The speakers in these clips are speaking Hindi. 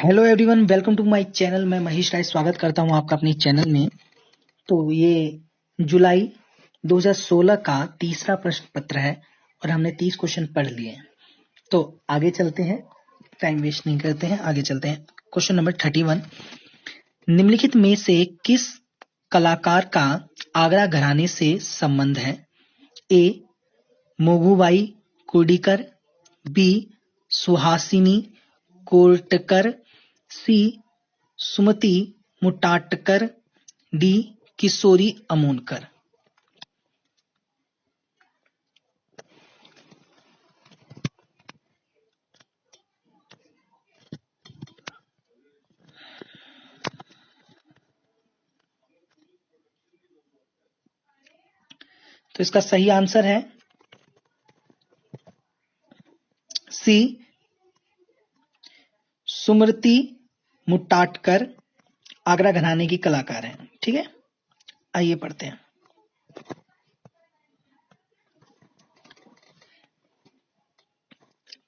Hello everyone, welcome to my channel. मैं महेश राय स्वागत करता हूं आपका अपने चैनल में। तो ये जुलाई 2016 का तीसरा प्रश्न पत्र है और हमने 30 क्वेश्चन पढ़ लिए हैं। तो आगे चलते हैं, टाइम वेस्ट नहीं करते हैं, आगे चलते हैं। क्वेश्चन नंबर 31, निम्नलिखित में से किस कलाकार का आगरा घराने से संबंध है? ए मोगूबाई कुर्डीकर, बी सुहासिनी कोर्टकर, सी सुमति मुटाटकर, डी किशोरी अमोनकर। तो इसका सही आंसर है सी सुमति मुटाटकर आगरा घराने की कलाकार है। ठीक है, आइए पढ़ते हैं।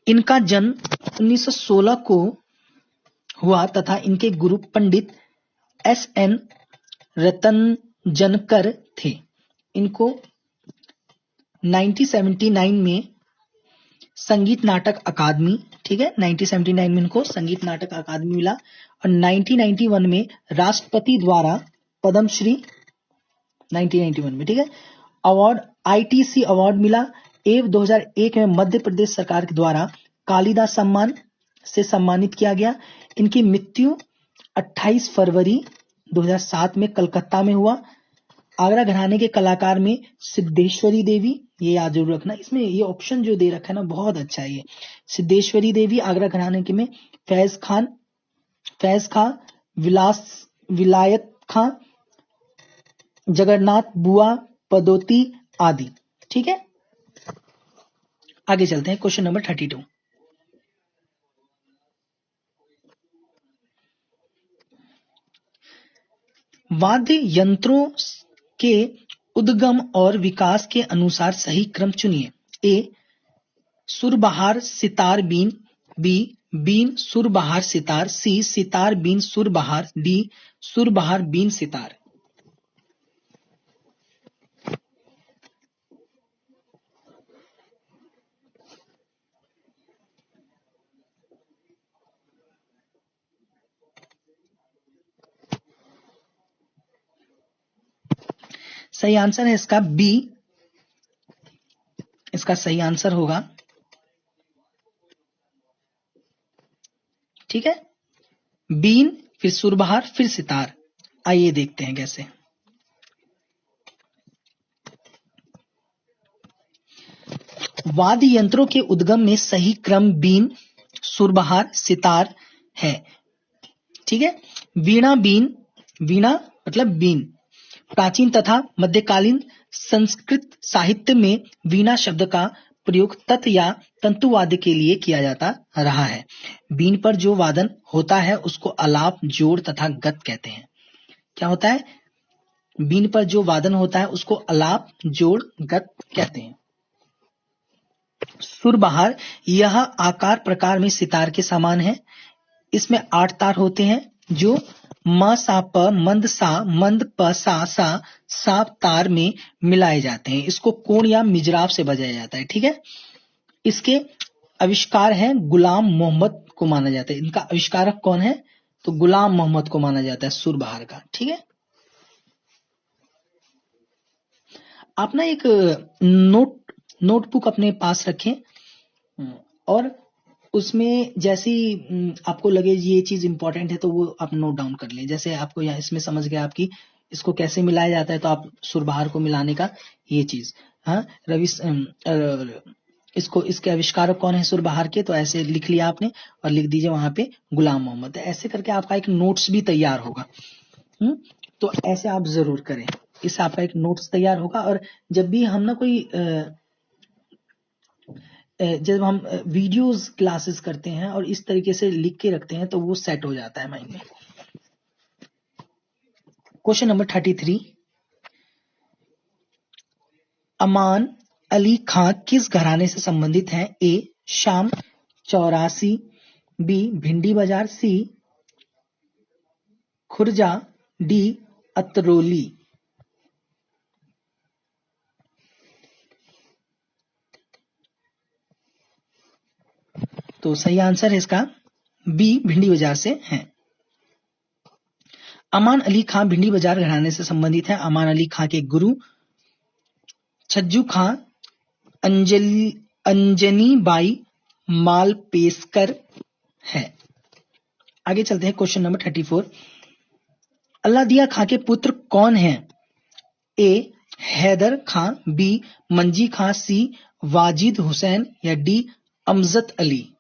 इनका जन्म 1916 को हुआ तथा इनके गुरु पंडित एस.एन. रतनजनकर थे। इनको 1979 में संगीत नाटक अकादमी, ठीक है, 1979 में इनको संगीत नाटक अकादमी मिला और 1991 में राष्ट्रपति द्वारा पद्मश्री 1991 में, ठीक है, अवार्ड आईटीसी अवार्ड मिला एवं 2001 में मध्य प्रदेश सरकार के द्वारा कालिदास सम्मान से सम्मानित किया गया। इनकी मृत्यु 28 फरवरी 2007 में कलकत्ता में हुआ। आगरा घराने के कलाकार में सिद्धेश्वरी देवी, ये याद जरूर रखना, इसमें ये ऑप्शन जो दे रखा है ना बहुत अच्छा है। ये सिद्धेश्वरी देवी आगरा घराने के में, फैज खां, विलायत खां, जगन्नाथ बुआ पदोती आदि। ठीक है, आगे चलते हैं। क्वेश्चन नंबर 32, वाद्य यंत्रों के उद्गम और विकास के अनुसार सही क्रम चुनिए। A surbahar sitar been, B been surbahar sitar, C sitar been surbahar, D surbahar been sitar. सही आंसर है इसका बी, इसका सही आंसर होगा, ठीक है, बीन फिर सुरबहार फिर सितार। आइए देखते हैं कैसे। वाद्य यंत्रों के उद्गम में सही क्रम बीन सुरबहार सितार है। ठीक है, वीणा मतलब बीन। प्राचीन तथा मध्यकालीन संस्कृत साहित्य में वीणा शब्द का प्रयोग तत् या तंतुवाद्य के लिए किया जाता रहा है। बीन पर जो वादन होता है उसको आलाप, जोड़ तथा गत कहते हैं। क्या होता है? बीन पर जो वादन होता है उसको आलाप, जोड़, गत कहते हैं। सुरबहार यह आकार प्रकार में सितार के समान है। इसमें 8 तार होते हैं जो म सा प मंद सा मंद प सा सा साप तार में मिलाए जाते हैं। इसको कोण या मिजराब से बजाया जाता है। ठीक है, इसके आविष्कार हैं गुलाम मोहम्मद को माना जाता है। इनका आविष्कारक कौन है? तो गुलाम मोहम्मद को माना जाता है सुरबहार का। ठीक है, आप ना एक नोटबुक अपने पास रखें और उसमें जैसी आपको लगे ये चीज इंपॉर्टेंट है तो वो आप नोट डाउन कर लें। जैसे आपको यहाँ इसमें समझ गया आपकी इसको कैसे मिलाया जाता है तो आप सुरबहार को मिलाने का ये चीज, हाँ, इसको इसके आविष्कारक कौन है सुरबहार के, तो ऐसे लिख लिया आपने और लिख दीजिए वहां पे गुलाम मोहम्मद। ऐसे करके आपका एक नोट्स भी तैयार होगा। तो ऐसे आप जरूर करें, इससे आपका एक नोट्स तैयार होगा। और जब भी हम ना कोई जब हम वीडियोस क्लासेस करते हैं और इस तरीके से लिख के रखते हैं तो वो सेट हो जाता है माइंड में। क्वेश्चन नंबर 33, अमान अली खां किस घराने से संबंधित हैं? ए शाम 84, बी भिंडी बाजार, सी खुर्जा, डी अतरौली। तो सही आंसर है इसका बी, भिंडी बाजार से है। अमान अली खां भिंडी बाजार घराने से संबंधित है। अमान अली खां के गुरु छज्जू खां अंजनी बाई मालपेशकर है। आगे चलते हैं क्वेश्चन नंबर 34। अल्लादिया खां के पुत्र कौन हैं? ए हैदर खां, बी मंजी खां, सी वाजिद हुसैन या डी अमजद अली।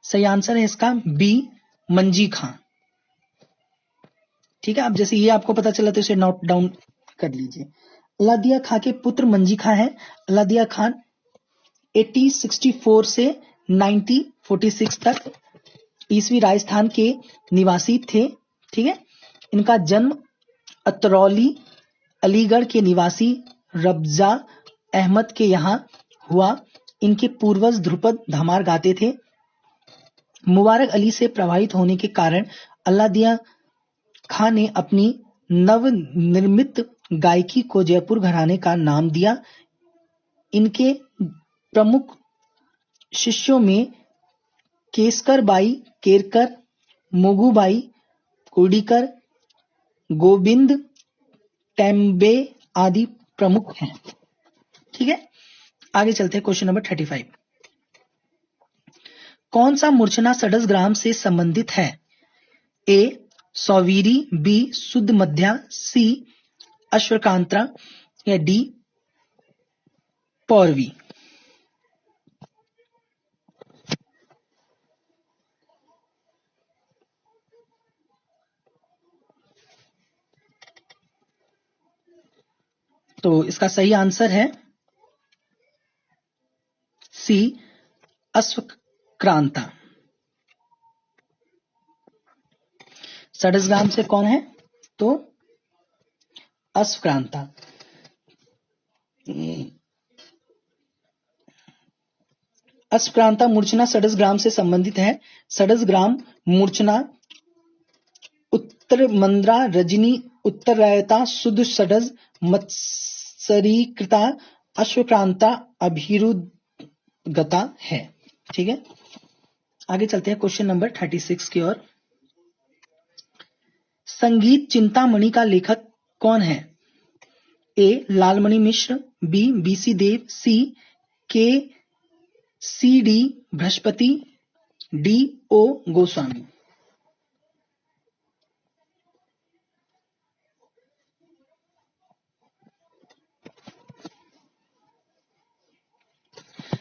सही आंसर है इसका बी, मंजी खां। ठीक है, अब जैसे ये आपको पता चला तो इसे नोट डाउन कर लीजिए। अल्लादिया खां के पुत्र मंजी खां हैं। अल्लादिया खान 1864 से 1946 तक ईसवी राजस्थान के निवासी थे। ठीक है, इनका जन्म अतरौली अलीगढ़ के निवासी रब्जा अहमद के यहाँ हुआ। इनके पूर्वज ध्रुपद धमार गाते थे। मुबारक अली से प्रभावित होने के कारण अल्लादिया खां ने अपनी नवनिर्मित गायकी को जयपुर घराने का नाम दिया। इनके प्रमुख शिष्यों में केसकर बाई केरकर, मोगूबाई कुर्डीकर, गोविंद टेम्बे आदि प्रमुख हैं। ठीक है, आगे चलते हैं क्वेश्चन नंबर 35। कौन सा मूर्छना षड्ज ग्राम से संबंधित है? ए सौवीरी, बी शुद्ध मध्या, सी अश्वकांत्रा या डी पौरवी। तो इसका सही आंसर है सी अश्वक्रांता। षड्ज ग्राम से कौन है? तो अश्वक्रांता। अश्वक्रांता मूर्छना षड्ज ग्राम से संबंधित है। षड्ज ग्राम मूर्छना उत्तर मंद्रा, रजनी, उत्तरायता, शुद्ध षड्ज, मत्सरीकृता, अश्वक्रांता, अभिरुद्गता है। ठीक है, आगे चलते हैं क्वेश्चन नंबर 36 की ओर। संगीत चिंतामणि का लेखक कौन है? A Lalmani Mishra, B BC Dev, C K C D Brihaspati, D O Goswami.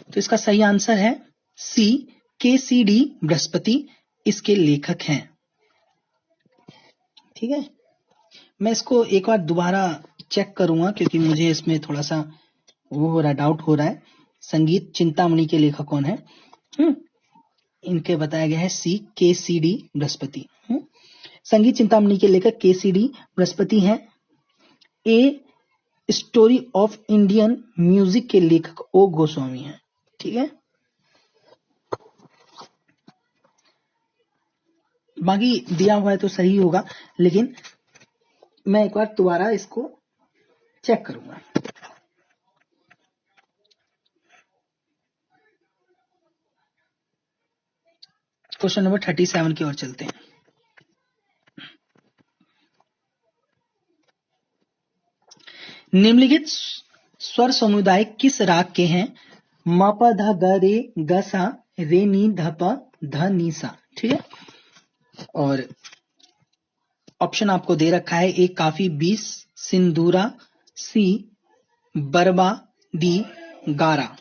तो इसका सही आंसर है सी के सी डी बृहस्पति इसके लेखक हैं। ठीक है, मैं इसको एक बार दोबारा चेक करूंगा क्योंकि मुझे इसमें थोड़ा सा वो हो रहा है, डाउट हो रहा है। संगीत चिंतामणि के लेखक कौन है? इनके बताया गया है सी के सी डी बृहस्पति। संगीत चिंतामणि के लेखक के सी डी बृहस्पति हैं। A story of Indian music के लेखक ओ गोस्वामी हैं। ठीक है, बाकी दिया हुआ है तो सही होगा, लेकिन मैं एक बार दोबारा इसको चेक करूंगा। क्वेश्चन नंबर 37 की ओर चलते हैं। निम्नलिखित स्वर समुदाय किस राग के हैं? म प ध ग रे ग सा रे नी ध प ध नी सा। ठीक है, और ऑप्शन आपको दे रखा है। ए काफी, बी सिंदूरा, सी बरबा, डी गारा।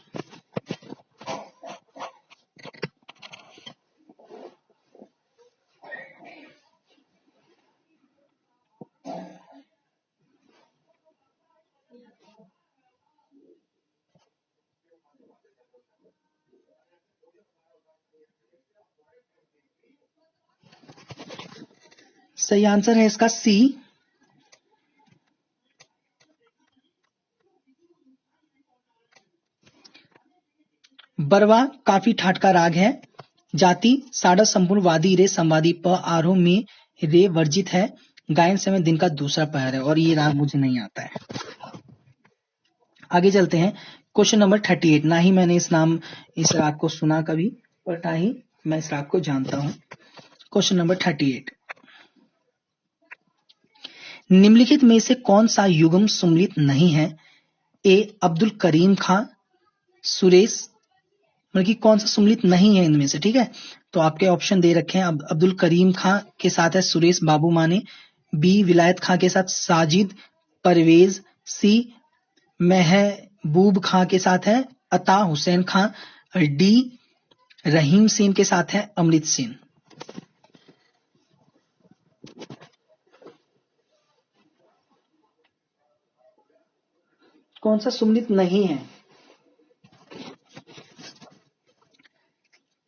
सही आंसर है इसका सी बरवा काफी ठाट का राग है। जाति साड़ा संपूर्ण वादी रे संवादी प आरोह में रे वर्जित है। गायन समय दिन का दूसरा पहर है और ये राग मुझे नहीं आता है। आगे चलते हैं क्वेश्चन नंबर 38। ना ही मैंने इस राग को सुना कभी, पर ना ही मैं इस राग को जानता हूं। क्वेश्चन नंबर 38, निम्नलिखित में से कौन सा युग्म सुमलित नहीं है? ए अब्दुल करीम खां, सुरेश, मतलब कि कौन सा सुमलित नहीं है इनमें से, ठीक है। तो आपके ऑप्शन दे रखे हैं, अब्दुल करीम खां के साथ है सुरेश बाबू माने, बी विलायत खां के साथ साजिद परवेज, सी महबूब खां के साथ है अता हुसैन खां, और डी रहीम सेन के साथ है अमृत सेन। कौन सा सुमलित नहीं है?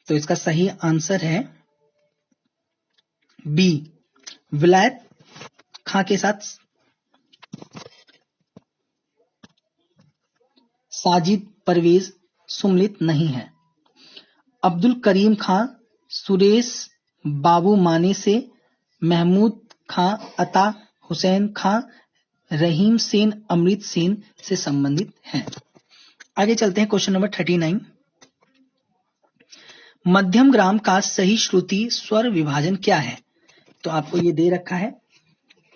तो इसका सही आंसर है बी विलायत खां के साथ साजिद परवेज सुमलित नहीं है। अब्दुल करीम खां सुरेश बाबू माने से, महमूद खां अता हुसैन खां, रहीम सेन अमृत सेन से संबंधित हैं। आगे चलते हैं क्वेश्चन नंबर 39। मध्यम ग्राम का सही श्रुति स्वर विभाजन क्या है? तो आपको ये दे रखा है।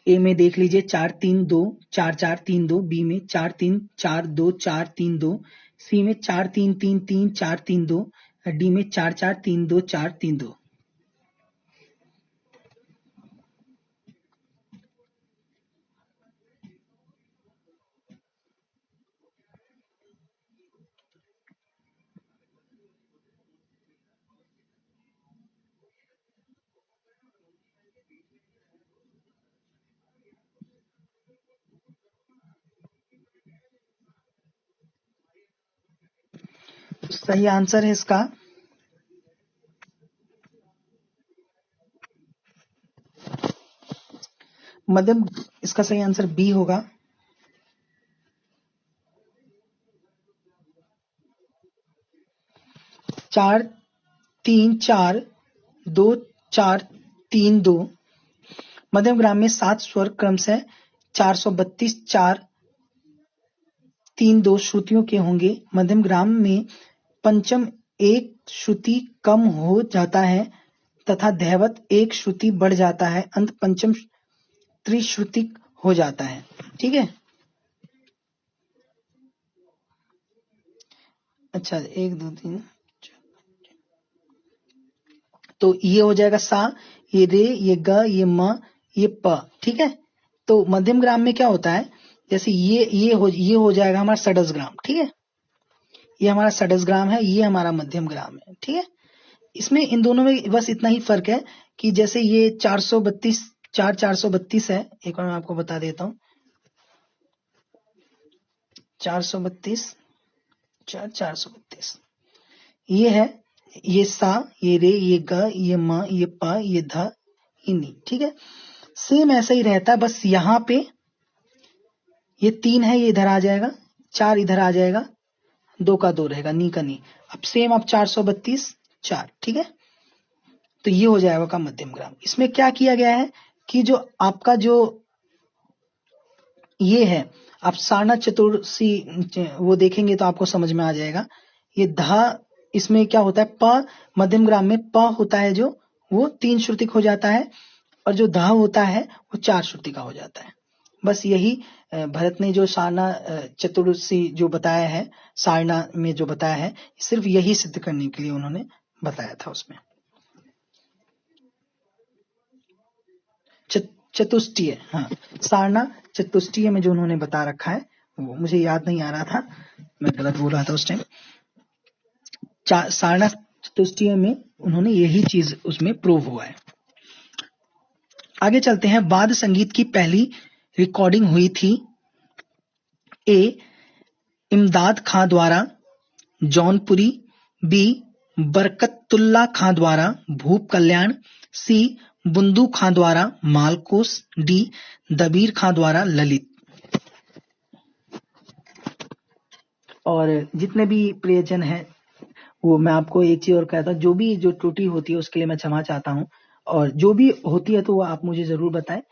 ए में देख लीजिए 4-3-2 4-4-3-2, बी में 4-3-4-2 4-3-2, सी में 4-3-3-3 4-3-2, डी में 4-4-3-2 4-3-2। सही आंसर है इसका मध्यम, इसका सही आंसर बी होगा। 4-3-4-2 4-3-2। मध्यम ग्राम में 7 स्वर क्रमशः 432 4-3-2 श्रुतियों के होंगे। मध्यम ग्राम में पंचम एक श्रुति कम हो जाता है तथा दैवत एक श्रुति बढ़ जाता है, अंत पंचम त्रिश्रुतिक हो जाता है, ठीक है। अच्छा 1-2-3, तो ये हो जाएगा सा, ये रे, ये ग, ये म, ये प, ठीक है। तो मध्यम ग्राम में क्या होता है, जैसे ये हो जाएगा हमारा षडज ग्राम, ठीक है। ये हमारा षडज ग्राम है, ये हमारा मध्यम ग्राम है, ठीक है। इसमें इन दोनों में बस इतना ही फर्क है कि जैसे ये 432 है, एक बार मैं आपको बता देता हूँ। 432 ये है, ये सा, ये रे, ये ग, ये म, ये प, ये ध, ये नी, ठीक है। सेम ऐसा ही रहता है, बस यहाँ पे ये 3 है, ये इधर आ जाएगा, 4 इधर आ जाएगा, 2 का 2 रहेगा, नी का नी। अब सेम आप 432 4, ठीक है। तो ये हो जाएगा का मध्यम ग्राम। इसमें क्या किया गया है कि जो आपका जो ये है, आप सारना चतुर्सी वो देखेंगे तो आपको समझ में आ जाएगा। ये धा, इसमें क्या होता है, प मध्यम ग्राम में प होता है जो, वो 3 श्रुतिक हो जाता है, और जो धा होता है वो 4 श्रुति का हो जाता है। बस यही भरत ने जो सारना चतुर्सी जो बताया है, सारना में जो बताया है, सिर्फ यही सिद्ध करने के लिए उन्होंने बताया था उसमें। चतुष्टीय, हाँ, सारना चतुष्टीय में जो उन्होंने बता रखा है, वो मुझे याद नहीं आ रहा था, मैं गलत बोल रहा था उस टाइम। सारना चतुष्टीय में उन्होंने यही चीज उसमें प्रूव हुआ है। आगे चलते हैं। वाद संगीत की पहली रिकॉर्डिंग हुई थी ए इमदाद खां द्वारा जौनपुरी, बी बरकतुल्ला खां द्वारा भूप कल्याण, सी बुंदू खां द्वारा मालकोस, डी दबीर खां द्वारा ललित। और जितने भी प्रियजन हैं वो मैं आपको एक चीज और कहता हूँ, जो भी जो त्रुटि होती है उसके लिए मैं क्षमा चाहता हूँ, और जो भी होती है तो वो आप मुझे जरूर बताएं,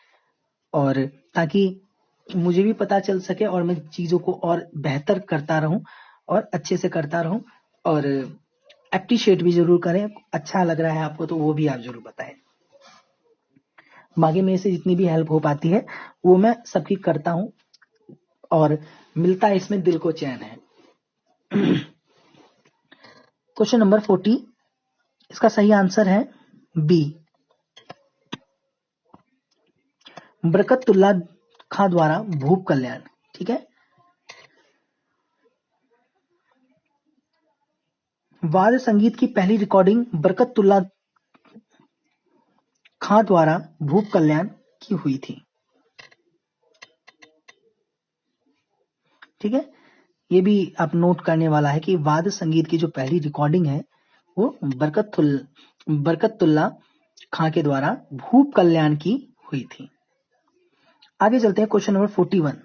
और ताकि मुझे भी पता चल सके और मैं चीजों को और बेहतर करता रहूं और अच्छे से करता रहूं। और एप्रिशिएट भी जरूर करें, अच्छा लग रहा है आपको तो वो भी आप जरूर बताएं। बाकी मेरे से जितनी भी हेल्प हो पाती है वो मैं सबकी करता हूं, और मिलता है इसमें दिल को चैन है। क्वेश्चन नंबर 40, इसका सही आंसर है बी, बरकतुल्लाह खां द्वारा भूप कल्याण। ठीक है, वाद्य संगीत की पहली रिकॉर्डिंग बरकतुल्लाह खां द्वारा भूप कल्याण की हुई थी। ठीक है, ये भी आप नोट करने वाला है कि वाद्य संगीत की जो पहली रिकॉर्डिंग है वो बरकतुल्लाह खां के द्वारा भूप कल्याण की हुई थी। आगे चलते हैं, क्वेश्चन नंबर 41,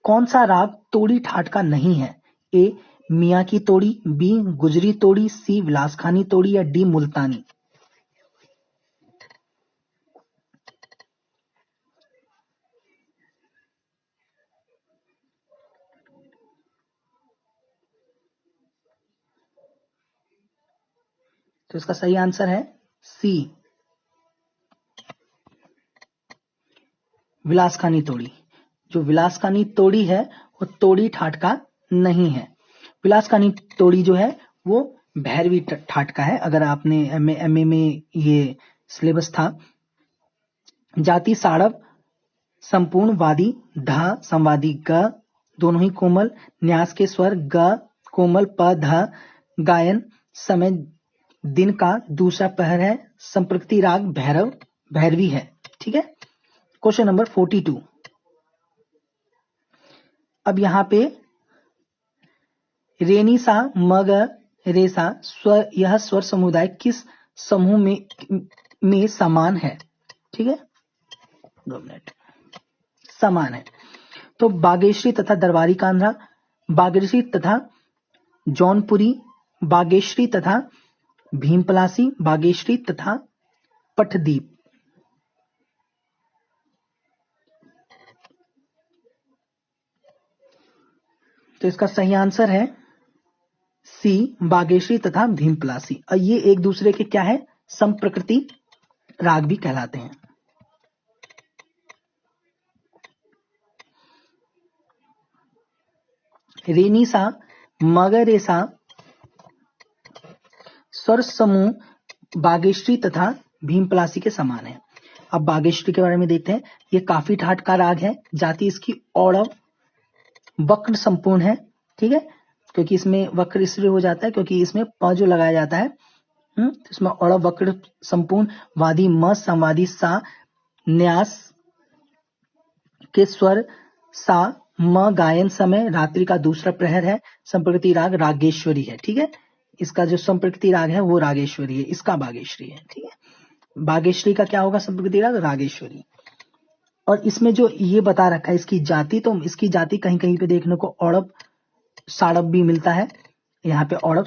कौन सा राग तोड़ी ठाट का नहीं है? ए मियां की तोड़ी, बी गुजरी तोड़ी, सी विलासखानी तोड़ी, या डी मुल्तानी। तो इसका सही आंसर है सी, विलासखानी तोड़ी। जो विलासखानी तोड़ी है वो तोड़ी ठाट का नहीं है। विलासखानी तोड़ी जो है वो भैरवी ठाट का है। अगर आपने एमए में ये सिलेबस था, जाति साड़व संपूर्ण वादी, ध संवादी ग दोनों ही कोमल, न्यास के स्वर ग कोमल प ध, गायन समय दिन का दूसरा पहर है, संप्रकृति राग भैरव भैरवी है। ठीक है, क्वेश्चन नंबर 42, अब यहां पे रेनीसा मग रेसा स्वर, यह स्वर समुदाय किस समूह में समान है? ठीक है, 2 मिनट, समान है। तो बागेश्वरी तथा दरबारी कांधरा, बागेश्वरी तथा जौनपुरी, बागेश्वरी तथा भीमपलासी, बागेश्वरी तथा पठदीप। तो इसका सही आंसर है सी, बागेश्वरी तथा भीमपलासी। और ये एक दूसरे के क्या है? संप्रकृति राग भी कहलाते हैं। रेनीसा मगरेसा स्वर समूह बागेश्वरी तथा भीमपलासी के समान है। अब बागेश्वरी के बारे में देखते हैं। ये काफी ठाट का राग है, जाति इसकी औड़व वक्र संपूर्ण है। ठीक है, क्योंकि इसमें वक्र इसलिए हो जाता है क्योंकि इसमें प जो लगाया जाता है, इसमें औड़व वक्र संपूर्ण, वादी म संवादी सा, न्यास के स्वर सा म, गायन समय रात्रि का दूसरा प्रहर है, संप्रकृति राग रागेश्वरी है। ठीक है, इसका जो संप्रकृति राग है वो रागेश्वरी है, इसका बागेश्वरी है। ठीक है, बागेश्वरी का क्या होगा? संप्रकृति राग रागेश्वरी। और इसमें जो ये बता रखा है इसकी जाति, तो इसकी जाति कहीं कहीं पे देखने को औड़व साड़व भी मिलता है, यहाँ पे औड़व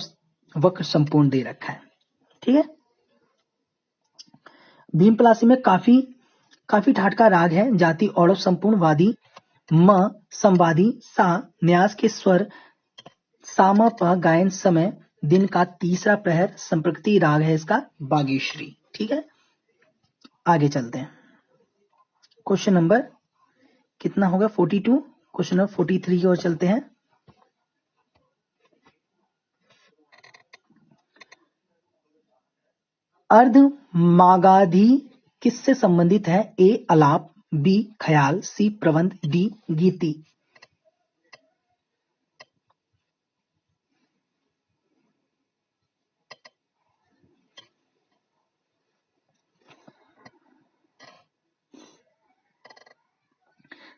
वक्र संपूर्ण दे रखा है। ठीक है, भीमपलासी में काफी ठाट का राग है, जाति औड़व संपूर्ण, वादी म संवादी सा, न्यास के स्वर सा म प, गायन समय दिन का तीसरा प्रहर, संप्रकृति राग है इसका बागेश्वरी। ठीक है, आगे चलते हैं। क्वेश्चन नंबर कितना होगा? 42। क्वेश्चन नंबर 43 की ओर चलते हैं। अर्ध मागाधी किससे संबंधित है? ए आलाप, बी ख्याल, सी प्रबंध, डी गीति।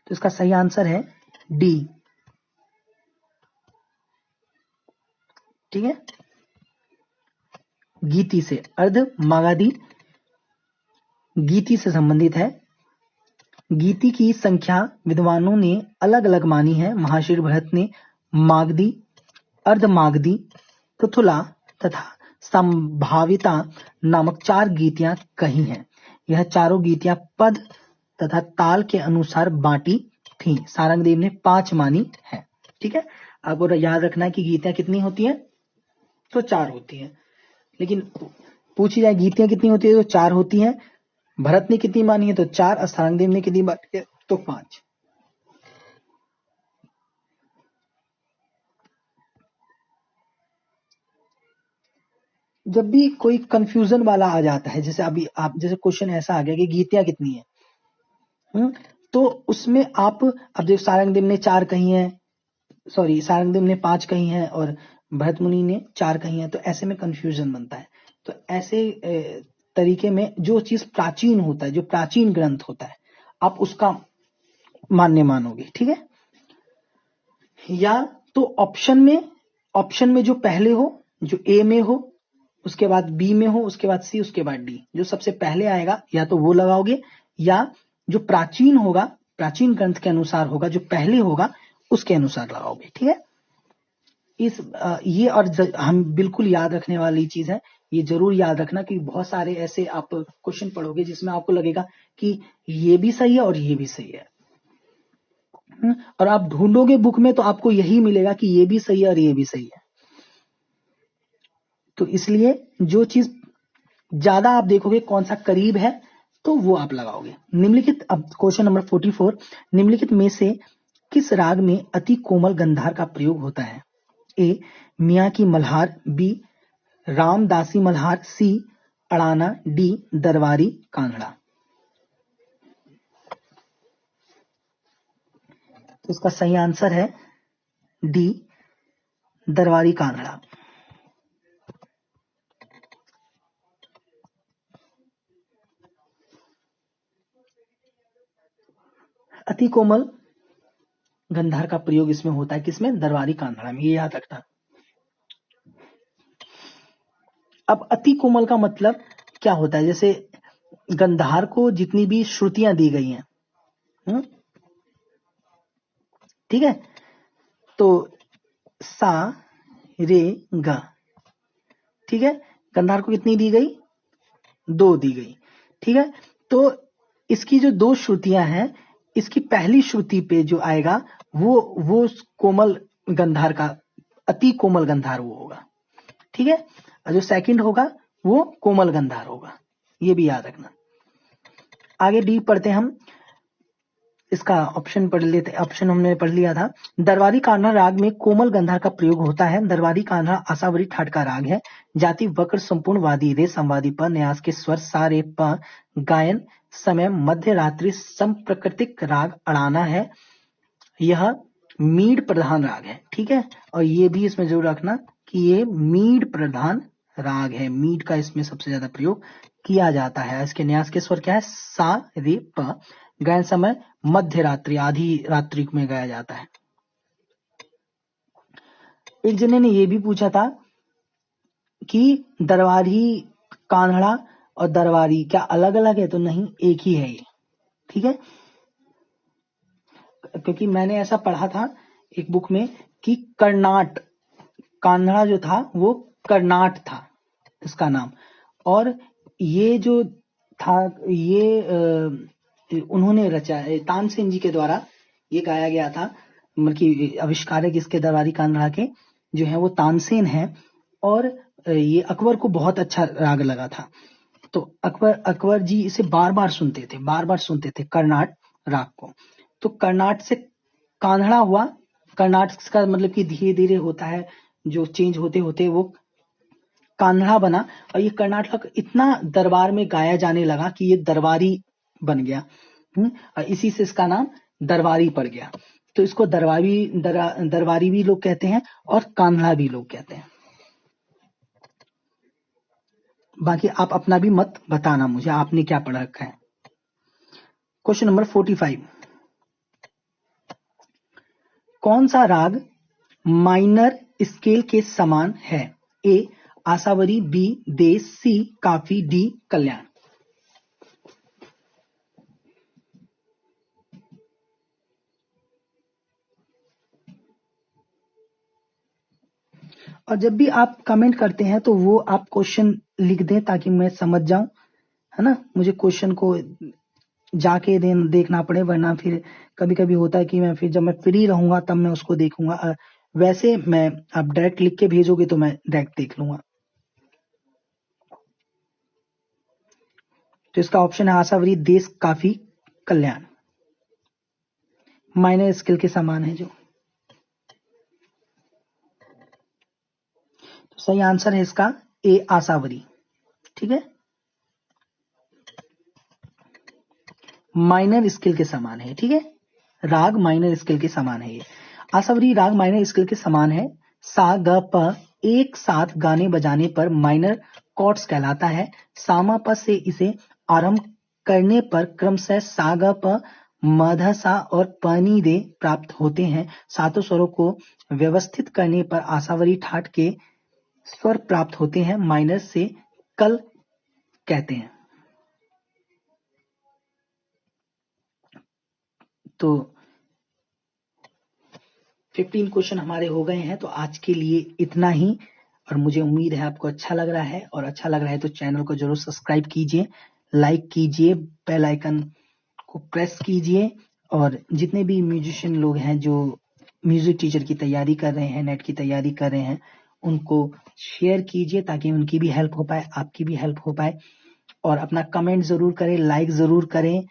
तो इसका सही आंसर है डी। ठीक है, गीति से, अर्ध मागाधी गीति से संबंधित है। गीति की संख्या विद्वानों ने अलग अलग मानी है। महर्षि भरत ने मागधी, अर्ध मागधी, तुथुला, तथा संभाविता नामक 4 गीतियां कही हैं। यह चारों गीतियां पद तथा ताल के अनुसार बांटी थी। सारंगदेव ने 5 मानी है। ठीक है, आपको याद रखना है कि गीतियां कितनी होती हैं, तो 4 होती हैं। लेकिन पूछी जाए गीतियां कितनी होती है, तो 4 होती हैं। भरत ने कितनी मानी है, तो 4, और सारंगदेव ने कितनी मानी है, तो 5। जब भी कोई कंफ्यूजन वाला आ जाता है, जैसे अभी आप जैसे क्वेश्चन ऐसा आ गया कि गीतियां कितनी है, तो उसमें आप अब देखो सारंगदेव ने 4 कही है, सॉरी सारंगदेव ने 5 कही है और भरत मुनि ने 4 कही है, तो ऐसे में कंफ्यूजन बनता है। तो ऐसे तरीके में जो चीज प्राचीन होता है, जो प्राचीन ग्रंथ होता है, आप उसका मान्य मानोगे। ठीक है, या तो ऑप्शन में जो पहले हो, जो ए में हो, उसके बाद बी में हो, उसके बाद सी, उसके बाद डी, जो सबसे पहले आएगा या तो वो लगाओगे, या जो प्राचीन होगा, प्राचीन ग्रंथ के अनुसार होगा, जो पहले होगा उसके अनुसार लगाओगे। ठीक है, ये और हम बिल्कुल याद रखने वाली चीज है, ये जरूर याद रखना कि बहुत सारे ऐसे आप क्वेश्चन पढ़ोगे जिसमें आपको लगेगा कि ये भी सही है और ये भी सही है, और आप ढूंढोगे बुक में तो आपको यही मिलेगा कि ये भी सही है और ये भी सही है। तो इसलिए जो चीज ज्यादा आप देखोगे कौन सा करीब है, तो वो आप लगाओगे। निम्नलिखित, अब क्वेश्चन नंबर 44, निम्नलिखित में से किस राग में अति कोमल गंधार का प्रयोग होता है? ए मियाँ की मल्हार, बी रामदासी मल्हार, सी अड़ाना, डी दरबारी कांगड़ा। तो इसका सही आंसर है डी दरबारी कांगड़ा। अति कोमल गंधार का प्रयोग इसमें होता है, किसमें? दरबारी कांगड़ा में, ये याद रखना। अब अति कोमल का मतलब क्या होता है? जैसे गंधार को जितनी भी श्रुतियां दी गई हैं, ठीक है, तो सा रे ग, ठीक है, गंधार को कितनी दी गई? 2 दी गई। ठीक है, तो इसकी जो 2 श्रुतियां हैं, इसकी पहली श्रुति पे जो आएगा वो कोमल गंधार का, अति कोमल गंधार वो होगा। ठीक है, और जो सेकंड होगा वो कोमल गंधार होगा, ये भी याद रखना। आगे डी पढ़ते हैं हम, इसका ऑप्शन पढ़ लेते, ऑप्शन हमने पढ़ लिया था। दरबारी कान्हा राग में कोमल गंधार का प्रयोग होता है। दरबारी कान्हा आसावरी ठाट का राग है। जाति वक्र संपूर्ण वादी रे संवादी प, न्यास के स्वर सा रे प, गायन समय मध्य रात्रि, संप्रकृतिक राग अड़ाना है। यह मीड प्रधान राग है। ठीक है, और ये भी इसमें जरूर रखना कि ये मीड प्रधान राग है, मीड का इसमें सबसे ज्यादा प्रयोग किया जाता है। इसके न्यास के स्वर क्या है? सा रे प। गायन समय मध्य रात्रि, आधी रात्रि में गाया जाता है। एक जने ने ये भी पूछा था कि दरबारी कान्हड़ा और दरबारी क्या अलग अलग है? तो नहीं, एक ही है ये। ठीक है, क्योंकि मैंने ऐसा पढ़ा था एक बुक में कि कर्नाट, कान्हड़ा जो था वो कर्नाट था इसका नाम, और ये जो था ये उन्होंने रचा, तानसेन जी के द्वारा ये गाया गया था। मतलब कि आविष्कारक इसके दरबारी कान्हड़ा के जो है वो तानसेन है, और ये अकबर को बहुत अच्छा राग लगा था। तो अकबर जी इसे बार बार सुनते थे कर्नाट राग को। तो कर्नाट से कान्हड़ा हुआ। कर्नाट का मतलब कि धीरे धीरे होता है, जो चेंज होते होते वो कान्हा बना, और ये कर्नाटक इतना दरबार में गाया जाने लगा कि ये दरबारी बन गया। और इसी से इसका नाम दरबारी पड़ गया। तो इसको दरबारी भी लोग कहते हैं और कान्हा भी लोग कहते हैं। बाकी आप अपना भी मत बताना मुझे, आपने क्या पढ़ रखा है। क्वेश्चन नंबर 45, कौन सा राग माइनर स्केल के समान है? ए आसावरी, बी देश, सी काफी, डी कल्याण। और जब भी आप कमेंट करते हैं तो वो आप क्वेश्चन लिख दें ताकि मैं समझ जाऊं, है ना। मुझे क्वेश्चन को जाके देखना पड़े, वरना फिर कभी कभी होता है कि मैं फिर जब मैं फ्री रहूंगा तब मैं उसको देखूंगा। वैसे मैं आप डायरेक्ट लिख के भेजोगे तो मैं डायरेक्ट देख लूंगा। तो इसका ऑप्शन है आशावरी देश काफी कल्याण, माइनर स्केल के समान है जो। तो सही आंसर है इसका ए आशावरी, ठीक है। माइनर स्केल के समान है, ठीक है। राग माइनर स्केल के समान है ये। आशावरी राग माइनर स्केल के समान है। सा ग प एक साथ गाने बजाने पर माइनर कॉर्ड्स कहलाता है। सामा प से इसे आरंभ करने पर क्रमशः सा ग प मध सा और प नी दे प्राप्त होते हैं। सातों स्वरों को व्यवस्थित करने पर आशावरी ठाट के स्वर प्राप्त होते हैं। माइनर से कल कहते हैं। तो 15 क्वेश्चन हमारे हो गए हैं। तो आज के लिए इतना ही, और मुझे उम्मीद है आपको अच्छा लग रहा है, और अच्छा लग रहा है तो चैनल को जरूर सब्सक्राइब कीजिए, लाइक कीजिए, बेल आइकन को प्रेस कीजिए। और जितने भी म्यूजिशियन लोग हैं जो म्यूजिक टीचर की तैयारी कर रहे हैं, नेट की तैयारी कर रहे हैं, उनको शेयर कीजिए ताकि उनकी भी हेल्प हो पाए, आपकी भी हेल्प हो पाए। और अपना कमेंट जरूर करें, लाइक जरूर करें।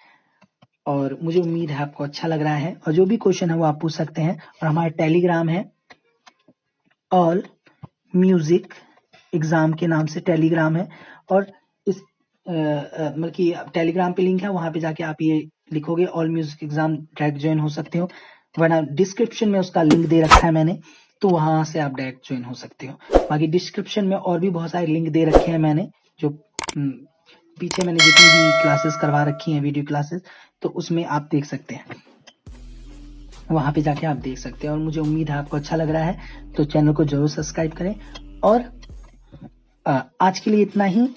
और मुझे उम्मीद है आपको अच्छा लग रहा है, और जो भी क्वेश्चन है वो आप पूछ सकते हैं। और हमारा टेलीग्राम है ऑल म्यूजिक एग्जाम के नाम से टेलीग्राम है। और इस मतलब कि टेलीग्राम पे लिंक है, वहां पे जाके आप ये लिखोगे all music exam, direct join हो सकते हो। वरना डिस्क्रिप्शन में उसका लिंक दे रखा है मैंने, तो वहां से आप डायरेक्ट ज्वाइन हो सकते हो। बाकी डिस्क्रिप्शन में और भी बहुत सारे लिंक दे रखे हैं मैंने, जो पीछे मैंने जितनी भी क्लासेस करवा रखी हैं, वीडियो क्लासेस, तो उसमें आप देख सकते हैं, वहां पे जाके आप देख सकते हैं। और मुझे उम्मीद है आपको अच्छा लग रहा है, तो चैनल को जरूर सब्सक्राइब करें। और आज के लिए इतना ही।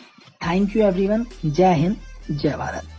Thank you everyone. जय हिंद, जय भारत।